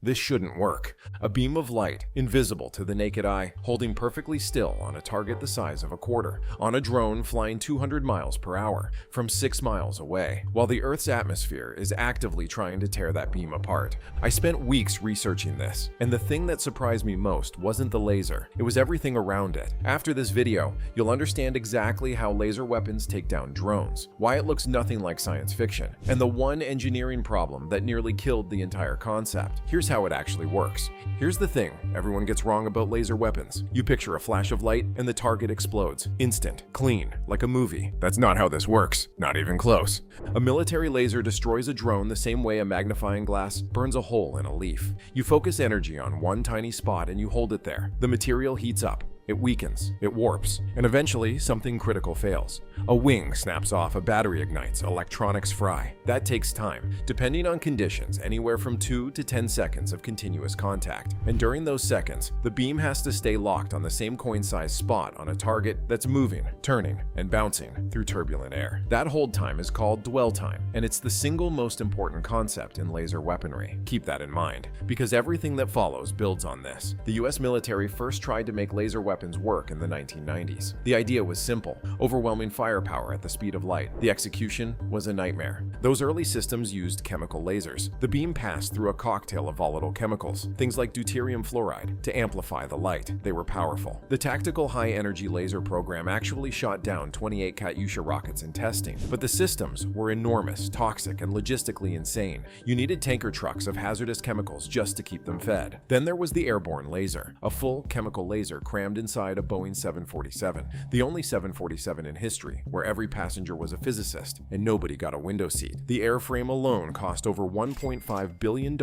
This shouldn't work. A beam of light, invisible to the naked eye, holding perfectly still on a target the size of a quarter, on a drone flying 200 miles per hour, from 6 miles away, while the Earth's atmosphere is actively trying to tear that beam apart. I spent weeks researching this, and the thing that surprised me most wasn't the laser, it was everything around it. After this video, you'll understand exactly how laser weapons take down drones, why it looks nothing like science fiction, and the one engineering problem that nearly killed the entire concept. Here's how it actually works. Here's the thing everyone gets wrong about laser weapons. You picture a flash of light and the target explodes. Instant, clean, like a movie. That's not how this works, not even close. A military laser destroys a drone the same way a magnifying glass burns a hole in a leaf. You focus energy on one tiny spot and you hold it there. The material heats up. It weakens, it warps, and eventually something critical fails. A wing snaps off, a battery ignites, electronics fry. That takes time, depending on conditions, anywhere from 2 to 10 seconds of continuous contact. And during those seconds, the beam has to stay locked on the same coin-sized spot on a target that's moving, turning, and bouncing through turbulent air. That hold time is called dwell time, and it's the single most important concept in laser weaponry. Keep that in mind, because everything that follows builds on this. The US military first tried to make laser weapons work in the 1990s. The idea was simple: overwhelming firepower at the speed of light. The execution was a nightmare. Those early systems used chemical lasers. The beam passed through a cocktail of volatile chemicals, things like deuterium fluoride, to amplify the light. They were powerful. The tactical high-energy laser program actually shot down 28 Katyusha rockets in testing, but the systems were enormous, toxic, and logistically insane. You needed tanker trucks of hazardous chemicals just to keep them fed. Then there was the airborne laser, a full chemical laser crammed inside a Boeing 747, the only 747 in history, where every passenger was a physicist and nobody got a window seat. The airframe alone cost over $1.5 billion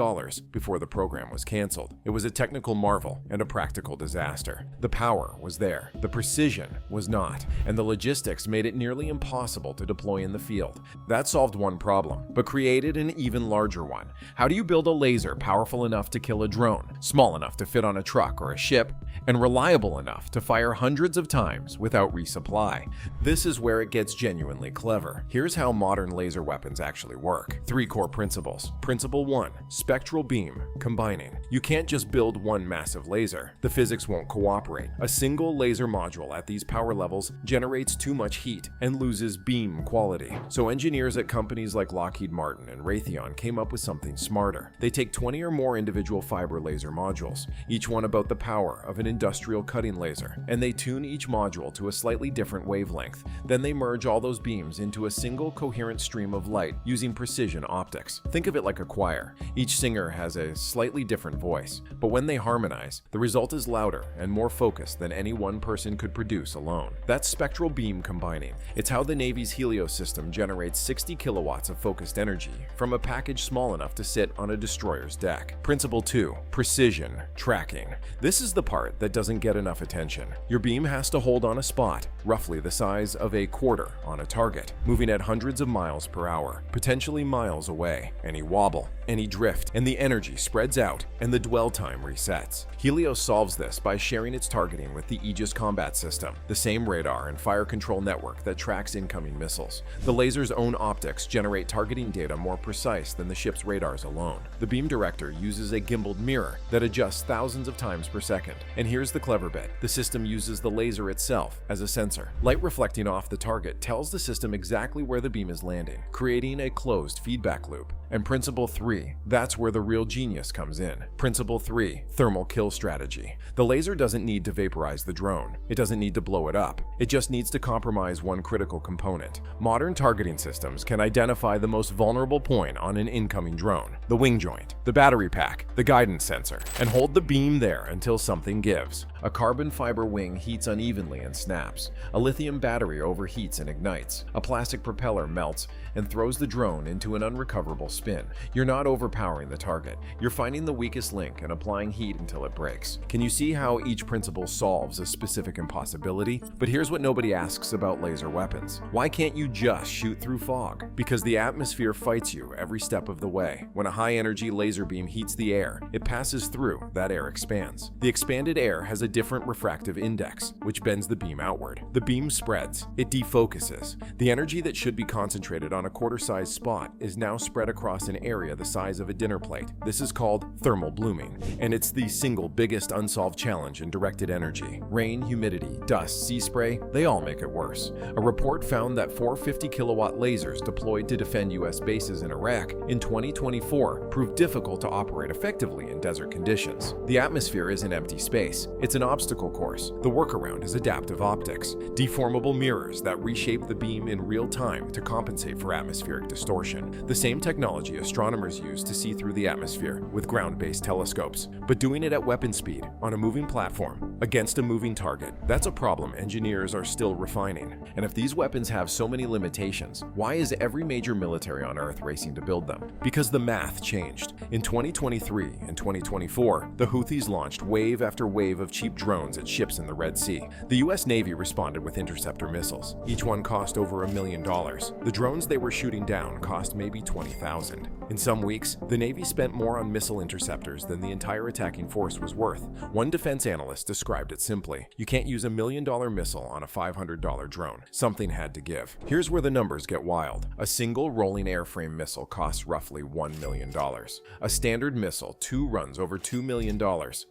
before the program was canceled. It was a technical marvel and a practical disaster. The power was there, the precision was not, and the logistics made it nearly impossible to deploy in the field. That solved one problem, but created an even larger one. How do you build a laser powerful enough to kill a drone, small enough to fit on a truck or a ship, and reliable enough to fire hundreds of times without resupply? This is where it gets genuinely clever. Here's how modern laser weapons actually work. 3 core principles. Principle 1, spectral beam combining. You can't just build one massive laser. The physics won't cooperate. A single laser module at these power levels generates too much heat and loses beam quality. So engineers at companies like Lockheed Martin and Raytheon came up with something smarter. They take 20 or more individual fiber laser modules, each one about the power of an industrial cutting laser, and they tune each module to a slightly different wavelength. Then they merge all those beams into a single coherent stream of light using precision optics. Think of it like a choir. Each singer has a slightly different voice, but when they harmonize, the result is louder and more focused than any one person could produce alone. That's spectral beam combining. It's how the Navy's Helios system generates 60 kilowatts of focused energy from a package small enough to sit on a destroyer's deck. Principle 2, precision tracking. This is the part that doesn't get enough attention. Your beam has to hold on a spot, roughly the size of a quarter on a target, moving at hundreds of miles per hour, potentially miles away. Any wobble, any drift, and the energy spreads out and the dwell time resets. Helios solves this by sharing its targeting with the Aegis Combat System, the same radar and fire control network that tracks incoming missiles. The laser's own optics generate targeting data more precise than the ship's radars alone. The beam director uses a gimbaled mirror that adjusts thousands of times per second. And here's the clever bit. The system uses the laser itself as a sensor. Light reflecting off the target tells the system exactly where the beam is landing, creating a closed feedback loop. And principle 3, that's where the real genius comes in. Principle 3, thermal kill strategy. The laser doesn't need to vaporize the drone. It doesn't need to blow it up. It just needs to compromise one critical component. Modern targeting systems can identify the most vulnerable point on an incoming drone, the wing joint, the battery pack, the guidance sensor, and hold the beam there until something gives. A carbon fiber wing heats unevenly and snaps. A lithium battery overheats and ignites. A plastic propeller melts and throws the drone into an unrecoverable spin. You're not overpowering the target. You're finding the weakest link and applying heat until it breaks. Can you see how each principle solves a specific impossibility? But here's what nobody asks about laser weapons. Why can't you just shoot through fog? Because the atmosphere fights you every step of the way. When a high-energy laser beam heats the air, it passes through, that air expands. The expanded air has a different refractive index, which bends the beam outward. The beam spreads. It defocuses. The energy that should be concentrated on a quarter-sized spot is now spread across across an area the size of a dinner plate. This is called thermal blooming, and it's the single biggest unsolved challenge in directed energy. Rain, humidity, dust, sea spray, they all make it worse. A report found that 450 kilowatt lasers deployed to defend U.S. bases in Iraq in 2024 proved difficult to operate effectively in desert conditions. The atmosphere isn't empty space, it's an obstacle course. The workaround is adaptive optics, deformable mirrors that reshape the beam in real time to compensate for atmospheric distortion. The same technology astronomers use to see through the atmosphere with ground-based telescopes, but doing it at weapon speed on a moving platform against a moving target, that's a problem engineers are still refining. And if these weapons have so many limitations, why is every major military on Earth racing to build them? Because the math changed. In 2023 and 2024, the Houthis launched wave after wave of cheap drones at ships in the Red Sea. The US Navy responded with interceptor missiles. Each one cost over $1 million. The drones they were shooting down cost maybe $20,000. In some weeks, the Navy spent more on missile interceptors than the entire attacking force was worth. One defense analyst described it simply: you can't use $1 million missile on a $500 drone. Something had to give. Here's where the numbers get wild. A single rolling airframe missile costs roughly $1 million. A standard missile, 2 runs over $2 million.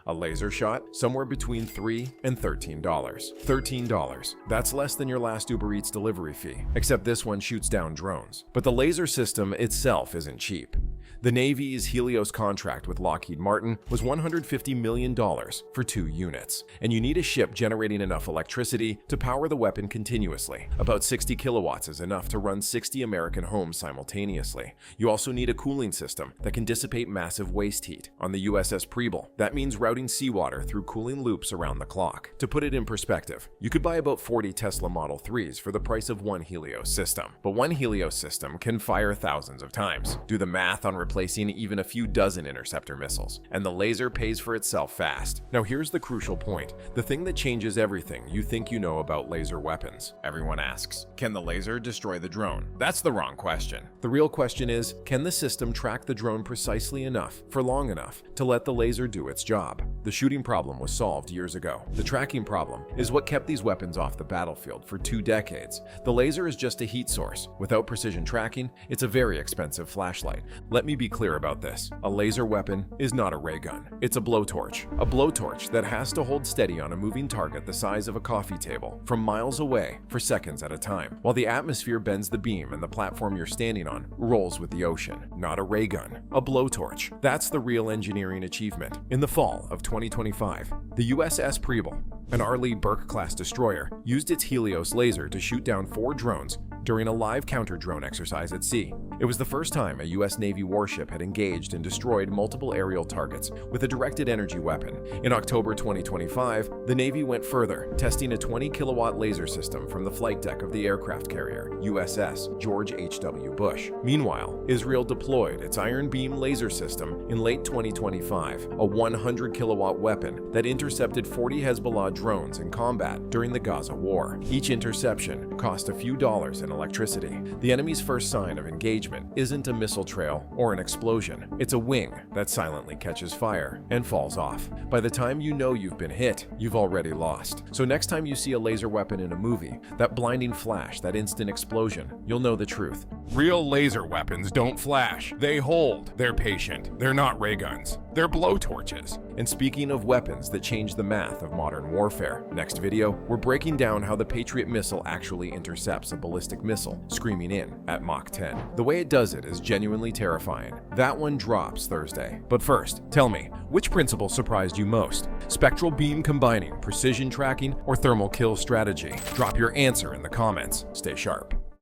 A laser shot, somewhere between $3 and $13. $13. That's less than your last Uber Eats delivery fee, except this one shoots down drones. But the laser system itself isn't cheap. The Navy's Helios contract with Lockheed Martin was $150 million for 2 units, and you need a ship generating enough electricity to power the weapon continuously. About 60 kilowatts is enough to run 60 American homes simultaneously. You also need a cooling system that can dissipate massive waste heat. On the USS Preble, that means routing seawater through cooling loops around the clock. To put it in perspective, you could buy about 40 Tesla Model 3s for the price of one Helios system. But one Helios system can fire thousands of times. Do the math on replacing even a few dozen interceptor missiles, and the laser pays for itself fast. Now here's the crucial point, the thing that changes everything you think you know about laser weapons. Everyone asks, can the laser destroy the drone? That's the wrong question. The real question is, can the system track the drone precisely enough for long enough to let the laser do its job? The shooting problem was solved years ago. The tracking problem is what kept these weapons off the battlefield for 2 decades. The laser is just a heat source. Without precision tracking, it's a very expensive flashlight. Let me be clear about this. A laser weapon is not a ray gun. It's a blowtorch. A blowtorch that has to hold steady on a moving target the size of a coffee table from miles away for seconds at a time, while the atmosphere bends the beam and the platform you're standing on rolls with the ocean. Not a ray gun. A blowtorch. That's the real engineering achievement. In the fall of 2025, the USS Preble, an Arleigh Burke-class destroyer, used its Helios laser to shoot down 4 drones during a live counter-drone exercise at sea. It was the first time a U.S. Navy warship had engaged and destroyed multiple aerial targets with a directed energy weapon. In October 2025, the Navy went further, testing a 20-kilowatt laser system from the flight deck of the aircraft carrier USS George H.W. Bush. Meanwhile, Israel deployed its Iron Beam laser system in late 2025, a 100-kilowatt weapon that intercepted 40 Hezbollah drones in combat during the Gaza war. Each interception cost a few dollars in electricity. The enemy's first sign of engagement isn't a missile trail or an explosion. It's a wing that silently catches fire and falls off. By the time you know you've been hit, you've already lost. So next time you see a laser weapon in a movie, that blinding flash, that instant explosion, you'll know the truth. Real laser weapons don't flash. They hold. They're patient. They're not ray guns. They're blowtorches. And speaking of weapons that change the math of modern warfare, next video, we're breaking down how the Patriot missile actually intercepts a ballistic missile screaming in at Mach 10. The way it does it is genuinely terrifying. That one drops Thursday. But first, tell me, which principle surprised you most? Spectral beam combining, precision tracking, or thermal kill strategy? Drop your answer in the comments. Stay sharp.